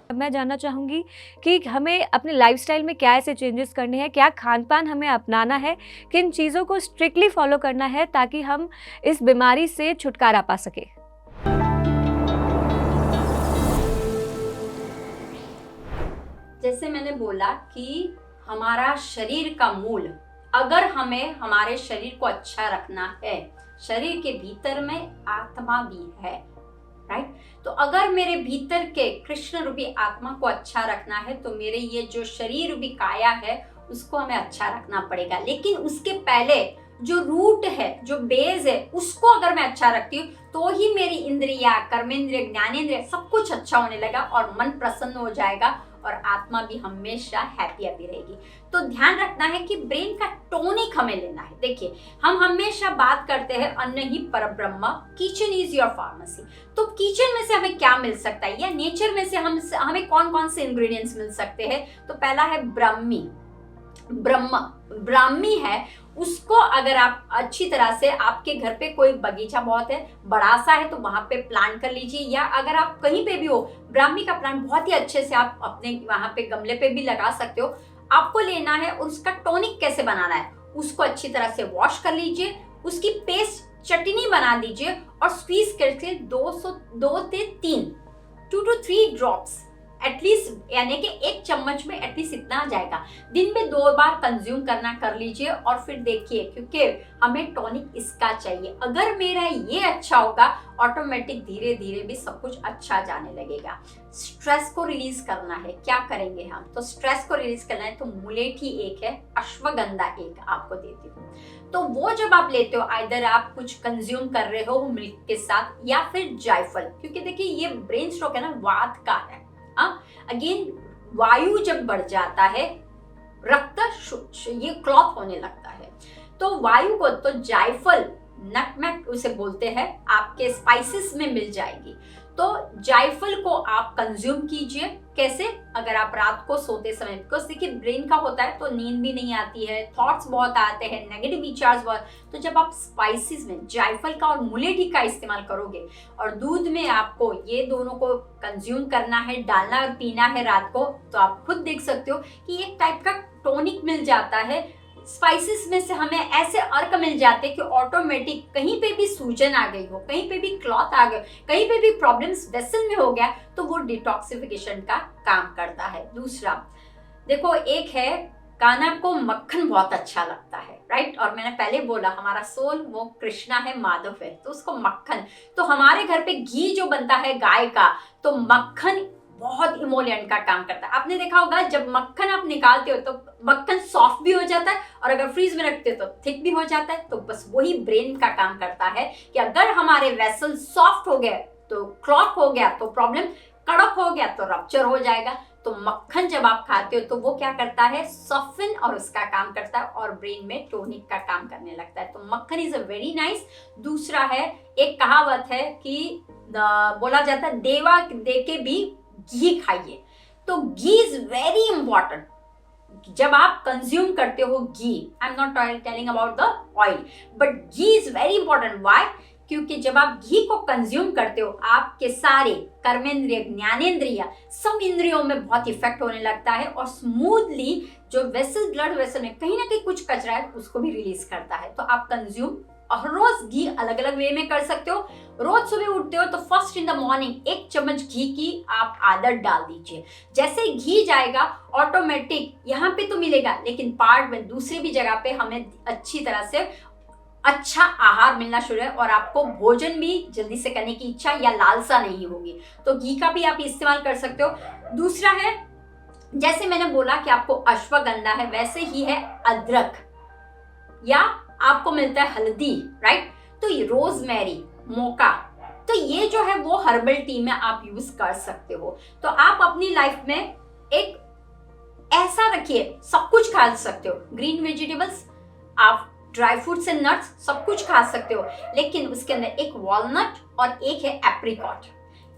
मैं जानना चाहूँगी कि हमें अपने लाइफ़स्टाइल में क्या ऐसे चेंजेस करने हैं, क्या खान-पान हमें अपनाना है, किन चीज़ों को स्ट्रिक्टली फ़ॉलो करना है ताकि हम इस बीमारी से छुटकारा पा सकें? जैसे मैंने बोला कि हमारा शरीर का मूल, अगर हमें हमारे शरीर को अच्छा रखना है, शरीर के भीतर में आत्मा भी है, राइट। तो अगर मेरे भीतर के कृष्ण रूपी आत्मा को अच्छा रखना है तो मेरे ये जो शरीर रूपी काया है उसको हमें अच्छा रखना पड़ेगा। लेकिन उसके पहले जो रूट है, जो बेस है, उसको अगर मैं अच्छा रखती हूँ तो ही मेरी इंद्रिया, कर्मेंद्रिय, ज्ञानेंद्रिय सब कुछ अच्छा होने लगा और मन प्रसन्न हो जाएगा और आत्मा भी हमेशा हैप्पी रहेगी। तो ध्यान रखना है कि ब्रेन का टॉनिक हमें लेना है। देखिए, हम हमेशा बात करते हैं अन्न ही परब्रह्म, किचन इज योर फार्मेसी। तो किचन में से हमें क्या मिल सकता है या नेचर में से हमें कौन कौन से इंग्रेडिएंट्स मिल सकते हैं? तो पहला है ब्राह्मी है। उसको अगर आप अच्छी तरह से, आपके घर पे कोई बगीचा बहुत है, बड़ा सा है, तो वहां पे प्लांट कर लीजिए, या अगर आप कहीं पे भी हो, ब्राह्मी का प्लांट बहुत ही अच्छे से आप अपने वहां पे गमले पे भी लगा सकते हो। आपको लेना है और उसका टॉनिक कैसे बनाना है, उसको अच्छी तरह से वॉश कर लीजिए, उसकी पेस्ट चटनी बना दीजिए और स्क्वीज करके 2 से 3 ड्रॉप्स एटलीस्ट, यानी कि 1 चम्मच में एटलीस्ट इतना आ जाएगा। दिन में 2 बार कंज्यूम करना कर लीजिए और फिर देखिए, क्योंकि हमें टॉनिक इसका चाहिए। अगर मेरा ये अच्छा होगा, ऑटोमेटिक धीरे धीरे भी सब कुछ अच्छा जाने लगेगा। स्ट्रेस को रिलीज करना है, क्या करेंगे हम? तो स्ट्रेस को रिलीज करना है तो मुलेठी एक है, अश्वगंधा एक आपको देती हूँ। तो वो जब आप लेते हो, आइदर आप कुछ कंज्यूम कर रहे हो मिल्क के साथ या फिर जायफल, क्योंकि देखिए ये ब्रेन स्ट्रोक है ना, वात का है। अगेन, वायु जब बढ़ जाता है, रक्त ये क्लॉट होने लगता है। तो वायु को तो जायफल, नटमेग उसे बोलते हैं, आपके स्पाइसेस में मिल जाएगी। तो जायफल को आप कंज्यूम कीजिए। कैसे? अगर आप रात को सोते समय, बिकॉज देखिए ब्रेन का होता है तो नींद भी नहीं आती है, थॉट्स बहुत आते हैं, नेगेटिव विचार्स बहुत। तो जब आप स्पाइसेस में जायफल का और मुलेठी का इस्तेमाल करोगे और दूध में आपको ये दोनों को कंज्यूम करना है, डालना और पीना है रात को, तो आप खुद देख सकते हो कि एक टाइप का टॉनिक मिल जाता है। स्पाइसेस में से हमें ऐसे अर्क मिल जाते कि ऑटोमेटिक कहीं पे भी सूजन आ गई हो, कहीं पे भी क्लॉथ आ गए, कहीं पे भी प्रॉब्लम्स वेसल में हो गया, तो वो डिटॉक्सिफिकेशन का काम करता है। दूसरा देखो, एक है कान्हा को मक्खन बहुत अच्छा लगता है, राइट। और मैंने पहले बोला हमारा सोल वो कृष्णा है, माधव है, तो उसको मक्खन। तो हमारे घर पे घी जो बनता है गाय का, तो मक्खन बहुत इमोलिएंट का काम करता है। आपने देखा होगा जब मक्खन आप निकालते हो तो मक्खन सॉफ्ट भी हो जाता है और अगर फ्रीज में रखते हो तो थिक भी हो जाता है। तो बस वही ब्रेन का काम करता है कि अगर हमारे वेसल सॉफ्ट हो गए तो क्लॉट हो गया तो प्रॉब्लम, कड़क हो गया तो रप्चर हो जाएगा। तो मक्खन जब आप खाते हो तो वो क्या करता है, सॉफ्टन और उसका काम करता है और ब्रेन में टोनिक का काम करने लगता है। तो मक्खन इज अ वेरी नाइस। दूसरा है, एक कहावत है कि बोला जाता है देवा दे के भी घी खाइए। तो घी इज वेरी इंपॉर्टेंट। जब आप कंज्यूम करते हो घी, I am not telling about the oil, but ghee is very important. Why? क्योंकि जब आप घी को कंज्यूम करते हो, आपके सारे कर्मेंद्रिय, ज्ञानेंद्रिय, सब इंद्रियों में बहुत इफेक्ट होने लगता है और स्मूथली जो वेसल, ब्लड वेसल में कहीं ना कहीं कुछ कचरा है उसको भी रिलीज करता है। तो आप कंज्यूम और रोज घी अलग अलग वे में कर सकते हो। रोज सुबह उठते हो तो फर्स्ट इन द मॉर्निंग 1 चम्मच घी की आप आदत डाल दीजिए। जैसे घी जाएगा ऑटोमेटिक यहाँ पे तो मिलेगा, लेकिन पार्ट में दूसरी भी जगह पे हमें अच्छी तरह से अच्छा आहार मिलना शुरू है और आपको भोजन भी जल्दी से करने की इच्छा या लालसा नहीं होगी। तो घी का भी आप इस्तेमाल कर सकते हो। दूसरा है, जैसे मैंने बोला कि आपको अश्वगंधा है, वैसे ही है अदरक, या आपको मिलता है हल्दी, राइट। तो ये रोजमेरी, मोका, तो ये जो है वो हर्बल टी में आप यूज कर सकते हो। तो आप अपनी लाइफ में एक ऐसा रखिए, सब कुछ खा सकते हो, ग्रीन वेजिटेबल्स, आप ड्राई फ्रूट्स एंड नट्स सब कुछ खा सकते हो, लेकिन उसके अंदर एक वॉलनट और एक है एप्रिकॉट,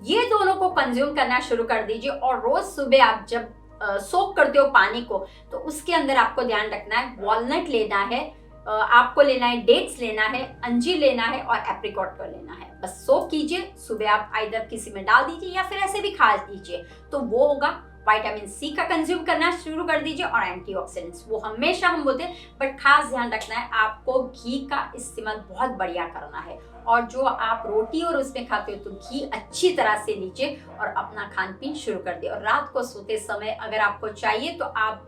ये दोनों को कंज्यूम करना शुरू कर दीजिए। और रोज सुबह आप जब सोक करते हो पानी को, तो उसके अंदर आपको ध्यान रखना है, वॉलनट लेना है, आपको लेना है डेट्स लेना है, अंजीर लेना है और एप्रिकॉट को लेना है। बस सोक कीजिए, सुबह आप आइदर किसी में डाल दीजिए या फिर ऐसे भी खा लीजिए, तो वो होगा। विटामिन सी का कंज्यूम करना शुरू कर दीजिए और एंटीऑक्सीडेंट्स वो हमेशा हम बोलते हैं, बट खास ध्यान रखना है आपको घी का इस्तेमाल बहुत बढ़िया करना है। और जो आप रोटी और उसमें खाते हो तो घी अच्छी तरह से लीजिए और अपना खान पीन शुरू कर दिए। और रात को सोते समय अगर आपको चाहिए तो आप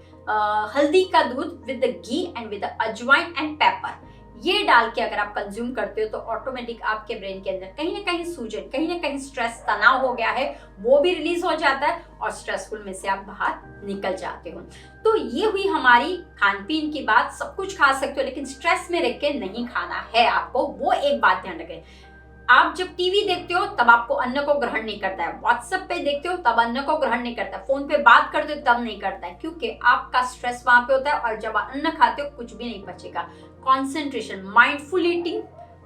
हल्दी का दूध विद घी एंड विद अजवाइन एंड पेपर ये डाल के अगर आप कंज्यूम करते हो तो ऑटोमेटिक आपके ब्रेन के अंदर कहीं ना कहीं सूजन, कहीं ना कहीं स्ट्रेस, तनाव हो गया है, वो भी रिलीज हो जाता है और स्ट्रेसफुल में से आप बाहर निकल जाते हो। तो ये हुई हमारी खान पीन की बात। सब कुछ खा सकते हो लेकिन स्ट्रेस में रह के नहीं खाना है आपको, वो एक बात ध्यान रखें। आप जब टीवी देखते हो तब आपको अन्न को ग्रहण नहीं करता है, व्हाट्सएप पे देखते हो तब अन्न को ग्रहण नहीं करता है, फोन पे बात करते हो तब नहीं करता है, क्योंकि आपका स्ट्रेस वहां पे होता है और जब अन्न खाते हो कुछ भी नहीं बचेगा। Concentration, mindful eating,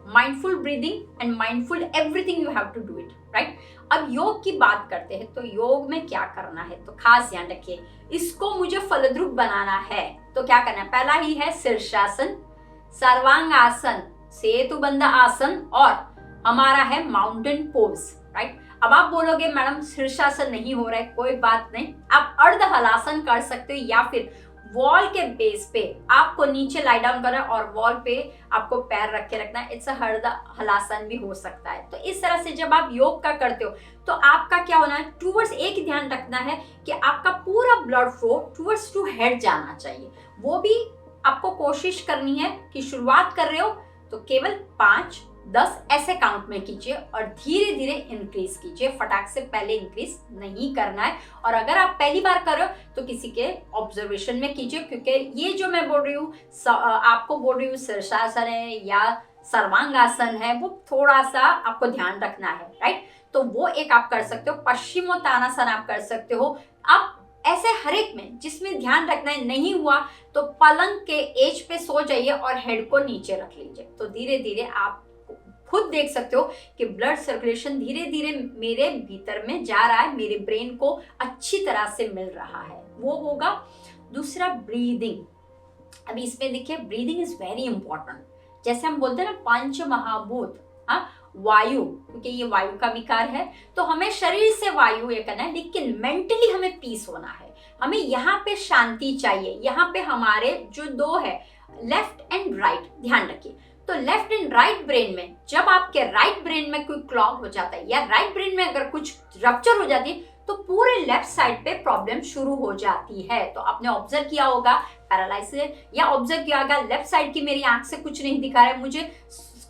mindful breathing and mindful everything you have to do it, right. अब योग की बात करते हैं तो योग में क्या करना है, तो खास ध्यान रखिए, इसको मुझे फलद्रुप बनाना है तो क्या करना है। पहला ही है शीर्षासन, सर्वांगासन, सेतुबंध आसन और हमारा है माउंटेन पोज, राइट। अब आप बोलोगे मैडम शीर्षासन नहीं हो रहा है, कोई बात नहीं, आप अर्ध हलासन कर सकते हो या फिर वॉल के बेस पे आपको नीचे लाई डाउन करना है और वॉल पे आपको पैर रख के रखना है, इट्स अर्ध हलासन भी हो सकता है। तो इस तरह से जब आप योग का करते हो तो आपका क्या होना है, टूवर्ड्स एक ध्यान रखना है कि आपका पूरा blood flow towards to head जाना चाहिए। वो भी आपको कोशिश करनी है कि शुरुआत कर रहे हो तो केवल 5-10 ऐसे काउंट में कीजिए और धीरे धीरे इंक्रीज कीजिए, फटाक से पहले इंक्रीज नहीं करना है। और अगर आप पहली बार कर रहे हो तो किसी के ऑब्जर्वेशन में कीजिए, क्योंकि ये जो मैं बोल रही हूँ आपको बोल रही हूँ शीर्षासन है या सर्वांगासन है, वो थोड़ा सा आपको ध्यान रखना है, राइट। तो वो एक आप कर सकते हो। पश्चिमोत्तानासन आप कर सकते हो। आप ऐसे हर एक में जिसमें ध्यान रखना है, नहीं हुआ तो पलंग के एज पे सो जाइए और हेड को नीचे रख लीजिए, तो धीरे धीरे आप खुद देख सकते हो कि ब्लड सर्कुलेशन धीरे धीरे मेरे भीतर में जा रहा है, मेरे ब्रेन को अच्छी तरह से मिल रहा है, वो होगा। दूसरा ब्रीदिंग। अभी इसमें देखिए ब्रीदिंग इज वेरी इंपॉर्टेंट। जैसे हम बोलते हैं ना पंच महाभूत, वायु, क्योंकि ये वायु का विकार है तो हमें शरीर से वायु ये करना है, लेकिन मेंटली हमें पीस होना है, हमें यहाँ पे शांति चाहिए। यहाँ पे हमारे जो दो है लेफ्ट एंड राइट, ध्यान रखिए। तो लेफ्ट एंड राइट ब्रेन में जब आपके राइट ब्रेन में कोई क्लॉग हो जाता है या राइट ब्रेन में अगर कुछ रप्चर हो जाती है तो पूरे लेफ्ट साइड पे प्रॉब्लम शुरू हो जाती है। तो आपने ऑब्जर्व किया होगा पैरालाइसिस, या ऑब्जर्व किया होगा लेफ्ट साइड की मेरी आंख से कुछ नहीं दिखा रहा है, मुझे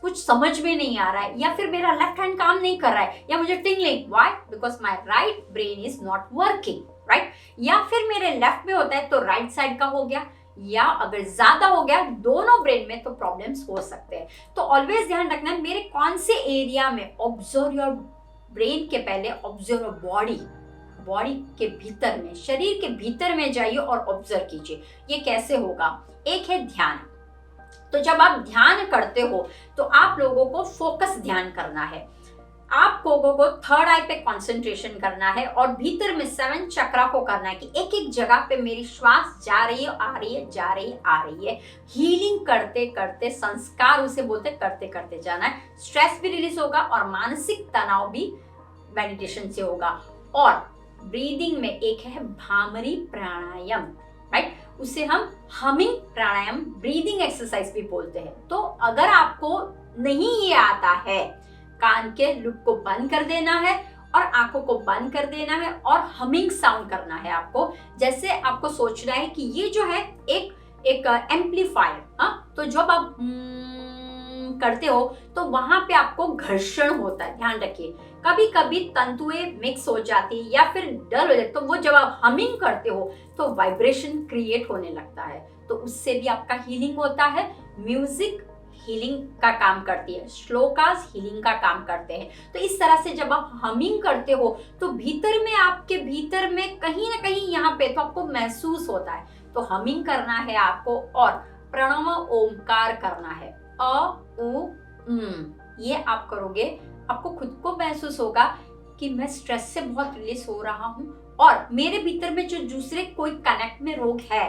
कुछ समझ में नहीं आ रहा है, या फिर मेरा लेफ्ट हैंड काम नहीं कर रहा है, या मुझे tingling, why, because my right brain is not working, right. या फिर मेरे लेफ्ट में होता है तो राइट साइड का हो गया, या अगर ज्यादा हो गया दोनों ब्रेन में तो प्रॉब्लम्स हो सकते हैं। तो ऑलवेज ध्यान रखना है मेरे कौन से एरिया में। ऑब्जर्व योर ब्रेन के पहले ऑब्जर्व योर बॉडी, बॉडी के भीतर में, शरीर के भीतर में जाइए और ऑब्जर्व कीजिए। ये कैसे होगा, एक है ध्यान। तो जब आप ध्यान करते हो तो आप लोगों को फोकस ध्यान करना है, आप लोगों को थर्ड आई पे कंसंट्रेशन करना है और भीतर में 7 चक्रा को करना है कि एक एक जगह पे मेरी श्वास जा रही है, आ रही है, जा रही है, आ रही है। हीलिंग करते करते, संस्कार उसे बोलते, करते करते जाना है। स्ट्रेस भी रिलीज होगा और मानसिक तनाव भी मेडिटेशन से होगा। और ब्रीदिंग में एक है भ्रामरी प्राणायाम, राइट, उसे हम हमिंग प्राणायाम, ब्रीदिंग एक्सरसाइज भी बोलते हैं। तो अगर आपको नहीं ये आता है, कान के लुप को बंद कर देना है और आंखों को बंद कर देना है और हमिंग साउंड करना है आपको। जैसे आपको सोचना है कि ये जो है एक एम्पलीफायर, तो जब आप करते हो तो वहां पे आपको घर्षण होता है, ध्यान रखिए। कभी कभी तंतुएं मिक्स हो जाती है या फिर डल हो जाती है, तो वो जब आप हमिंग करते हो तो वाइब्रेशन क्रिएट होने लगता है, तो उससे भी आपका हीलिंग होता है। म्यूजिक हीलिंग का काम करती है, श्लोकास हीलिंग का काम करते हैं। तो इस तरह से जब आप हमिंग करते हो तो भीतर में, आपके भीतर में कहीं ना कहीं यहाँ पे तो आपको महसूस होता है। तो हमिंग करना है आपको और प्रणव ओमकार करना है, अ उ ये आप करोगे, आपको खुद को महसूस होगा कि मैं स्ट्रेस से बहुत रिलीज हो रहा हूँ और मेरे भीतर में जो दूसरे कोई कनेक्ट में रोग है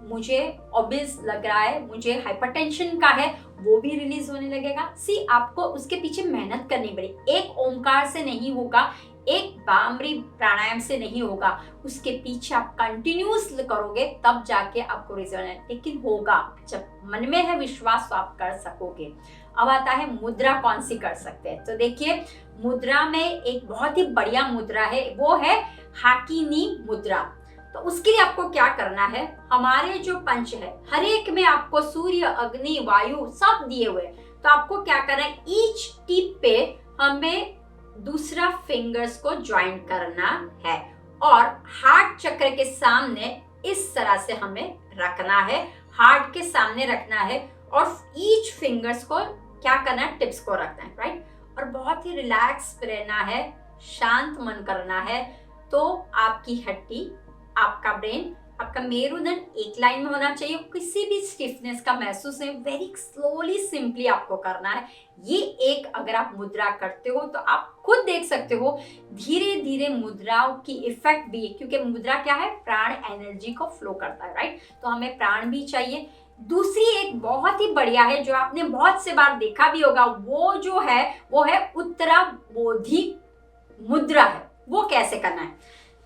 मुझे ओबेस लग रहा है, मुझे हाइपरटेंशन का है, वो भी रिलीज होने लगेगा। सी आपको उसके पीछे मेहनत करनी पड़ेगी। एक ओमकार से नहीं होगा, एक भ्रामरी प्राणायाम से नहीं होगा, उसके पीछे आप कंटिन्यूस करोगे तब जाके आपको रिजल्ट है। लेकिन होगा, जब मन में है विश्वास तो आप कर सकोगे। अब आता है मुद्रा कौन सी कर सकते हैं। तो देखिए, मुद्रा में एक बहुत ही बढ़िया मुद्रा है, वो है हाकिनी मुद्रा। तो उसके लिए आपको क्या करना है, हमारे जो पंच है हर एक में आपको सूर्य, अग्नि, वायु सब दिए हुए, तो आपको क्या करना है, ईच टिप पे हमें दूसरा फिंगर्स को ज्वाइन करना है और हार्ट चक्र के सामने इस तरह से हमें रखना है, हार्ट के सामने रखना है और ईच फिंगर्स को क्या करना है, टिप्स को रखना है, राइट। और बहुत ही रिलैक्स रहना है, शांत मन करना है। तो आपकी हड्डी, आपका ब्रेन, आपका मेरुदंड एक लाइन में होना चाहिए, किसी भी स्टिफनेस का महसूस नहीं, वेरी स्लोली सिंपली आपको करना है। ये एक अगर आप मुद्रा करते हो तो आप खुद देख सकते हो धीरे धीरे मुद्राओं की इफेक्ट भी, क्योंकि मुद्रा क्या है, प्राण एनर्जी को फ्लो करता है, राइट। तो हमें प्राण भी चाहिए। दूसरी एक बहुत ही बढ़िया है जो आपने बहुत से बार देखा भी होगा, वो है उत्तरा बोधि मुद्रा है। वो कैसे करना है,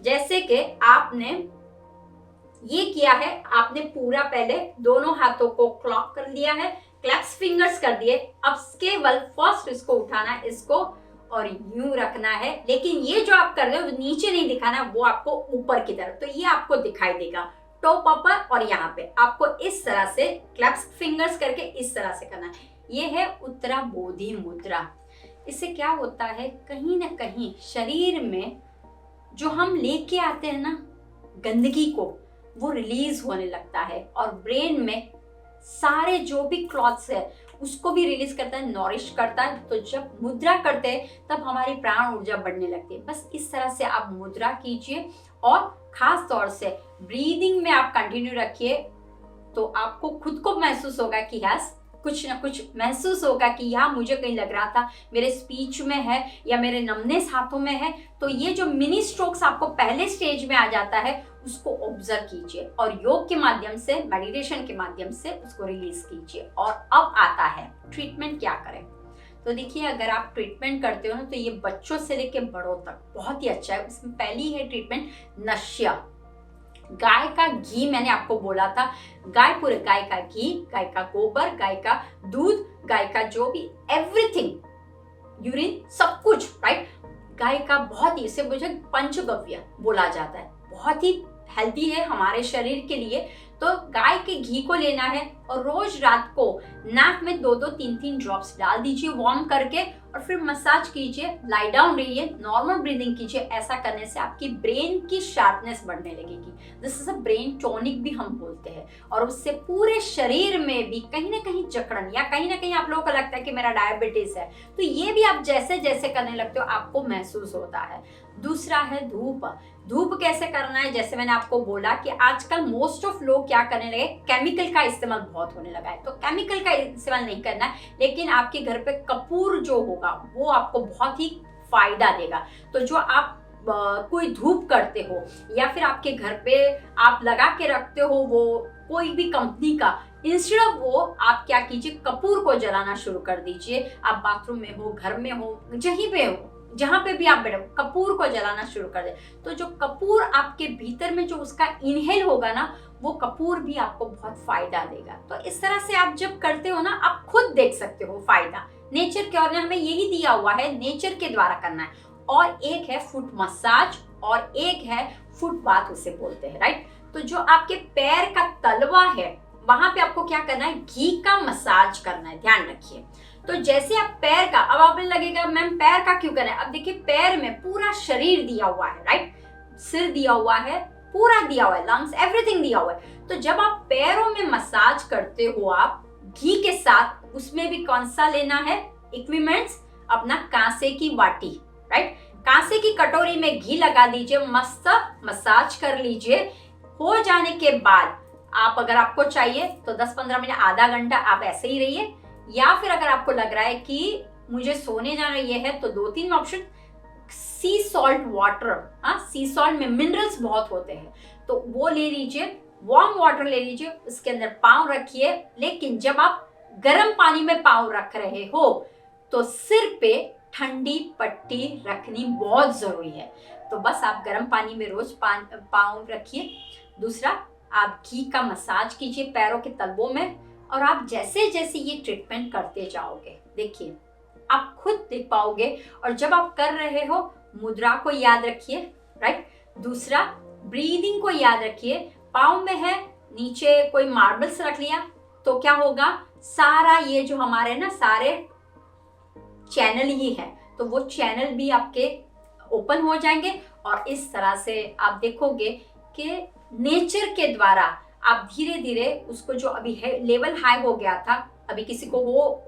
जैसे कि आपने ये किया है, आपने पूरा पहले दोनों हाथों को क्लॉक कर लिया है, क्लैप्स फिंगर्स कर दिए। अब केवल फर्स्ट इसको उठाना है, इसको और यूं रखना है, लेकिन ये जो आप कर रहे हो नीचे नहीं दिखाना, वो आपको ऊपर की तरफ, तो ये आपको दिखाई देगा टॉप अपर, और यहाँ पे आपको इस तरह से क्लैप्स फिंगर्स करके इस तरह से करना है। ये है उत्तरा बोधि मुद्रा। इससे क्या होता है, कहीं ना कहीं शरीर में जो हम लेके आते हैं ना गंदगी को, वो रिलीज होने लगता है और ब्रेन में सारे जो भी क्लॉथ्स है उसको भी रिलीज करता है, नॉरिश करता है। तो जब मुद्रा करते हैं तब हमारी प्राण ऊर्जा बढ़ने लगती है। बस इस तरह से आप मुद्रा कीजिए और खास तौर से ब्रीदिंग में आप कंटिन्यू रखिए, तो आपको खुद को महसूस होगा कि यस, कुछ ना कुछ महसूस होगा कि यहाँ मुझे कहीं लग रहा था मेरे स्पीच में है या मेरे नमनेस हाथों में है। तो ये जो मिनी स्ट्रोक्स आपको पहले स्टेज में आ जाता है उसको ऑब्जर्व कीजिए और योग के माध्यम से, मेडिटेशन के माध्यम से उसको रिलीज कीजिए। और अब आता है ट्रीटमेंट क्या करें। तो देखिए, अगर आप ट्रीटमेंट करते हो ना तो ये बच्चों से लेके बड़ों तक बहुत ही अच्छा है। उसमें पहली है ट्रीटमेंट नश्या, गाय का घी। मैंने आपको बोला था गाय का घी, गाय का गोबर, गाय का दूध, गाय का जो भी एवरीथिंग, यूरिन, सब कुछ, राइट। गाय का बहुत ही, इसे मुझे पंचगव्य बोला जाता है, बहुत ही हेल्दी है हमारे शरीर के लिए। तो गाय के घी को लेना है और रोज रात को नाक में 2-2, 3-3 ड्रॉप्स डाल दीजिए वार्म करके, और फिर मसाज कीजिए, लाई डाउन रहिए, नॉर्मल ब्रीदिंग कीजिए। ऐसा करने से आपकी ब्रेन की शार्पनेस बढ़ने लगेगी। This is a brain tonic भी हम बोलते हैं। और उससे पूरे शरीर में भी कहीं ना कहीं जकड़न, या कहीं ना कहीं आप लोगों को लगता है कि मेरा डायबिटीज है, तो ये भी आप जैसे जैसे करने लगते हो आपको महसूस होता है। दूसरा है धूप। धूप कैसे करना है, जैसे मैंने आपको बोला कि आजकल मोस्ट ऑफ लोग क्या करने लगे, केमिकल का इस्तेमाल बहुत होने लगा है। तो केमिकल का इस्तेमाल नहीं करना है, लेकिन आपके घर पे कपूर जो होगा वो आपको बहुत ही फायदा देगा। तो जो आप कोई धूप करते हो या फिर आपके घर पे आप लगा के रखते हो वो कोई भी कंपनी का, इंस्टेड ऑफ वो आप क्या कीजिए, कपूर को जलाना शुरू कर दीजिए। आप बाथरूम में हो, घर में हो, जहीं पे हो, जहां पे भी आप बैठो, कपूर को जलाना शुरू कर दे। तो जो कपूर आपके भीतर में जो उसका इनहेल होगा ना, वो कपूर भी आपको बहुत फायदा देगा। तो इस तरह से आप जब करते हो ना, आप खुद देख सकते हो फायदा। नेचर के और ने हमें यही दिया हुआ है, नेचर के द्वारा करना है। और एक है फुट मसाज और एक है फुट बाथ, उसे बोलते हैं, राइट। तो जो आपके पैर का तलवा है वहां पे आपको क्या करना है, घी का मसाज करना है, ध्यान रखिए। तो जैसे आप पैर का, अब आपको लगेगा मैम पैर का क्यों करना है, अब देखिए पैर में पूरा शरीर दिया हुआ है, राइट। सिर दिया हुआ है, पूरा दिया हुआ है, लंग्स, एवरीथिंग दिया हुआ है। तो जब आप पैरों में मसाज करते हो आप घी के साथ, उसमें भी कौन सा लेना है इक्विपमेंट्स, अपना कांसे की वाटी, राइट। कांसे की कटोरी में घी लगा दीजिए, मस्त मसाज कर लीजिए। हो जाने के बाद आप, अगर आपको चाहिए तो 10-15 मिनट, आधा घंटा आप ऐसे ही रहिए, या फिर अगर आपको लग रहा है कि मुझे सोने जाना ये है तो 2-3 ऑप्शन, सी सॉल्ट वाटर, सी सॉल्ट में मिनरल्स बहुत होते हैं, तो वो ले लीजिए वार्म वाटर ले लीजिए, उसके अंदर पाँव रखिए, लेकिन जब आप गर्म पानी में पाँव रख रहे हो तो सिर पे ठंडी पट्टी रखनी बहुत जरूरी है। तो बस आप गर्म पानी में रोज पाँव रखिए। दूसरा, आप घी का मसाज कीजिए पैरों के तलवों में, और आप जैसे जैसे ये ट्रीटमेंट करते जाओगे, देखिए आप खुद देख पाओगे। और जब आप कर रहे हो, मुद्रा को याद रखिए, राइट। दूसरा, ब्रीदिंग को याद रखिए। पाँव में है, नीचे कोई मार्बल्स रख लिया तो क्या होगा, सारा ये जो हमारे ना सारे चैनल ही है, तो वो चैनल भी आपके ओपन हो जाएंगे। और इस तरह से आप देखोगे कि नेचर के द्वारा आप धीरे धीरे उसको, जो अभी है लेवल हाई हो गया था, अभी किसी को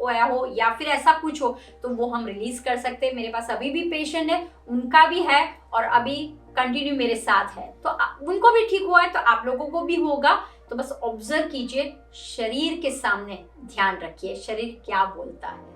होया हो या फिर ऐसा कुछ हो, तो वो हम रिलीज कर सकते हैं। मेरे पास अभी भी पेशेंट है, उनका भी है और अभी कंटिन्यू मेरे साथ है, तो उनको भी ठीक हुआ है, तो आप लोगों को भी होगा। तो बस ऑब्जर्व कीजिए, शरीर के सामने ध्यान रखिए, शरीर क्या बोलता है।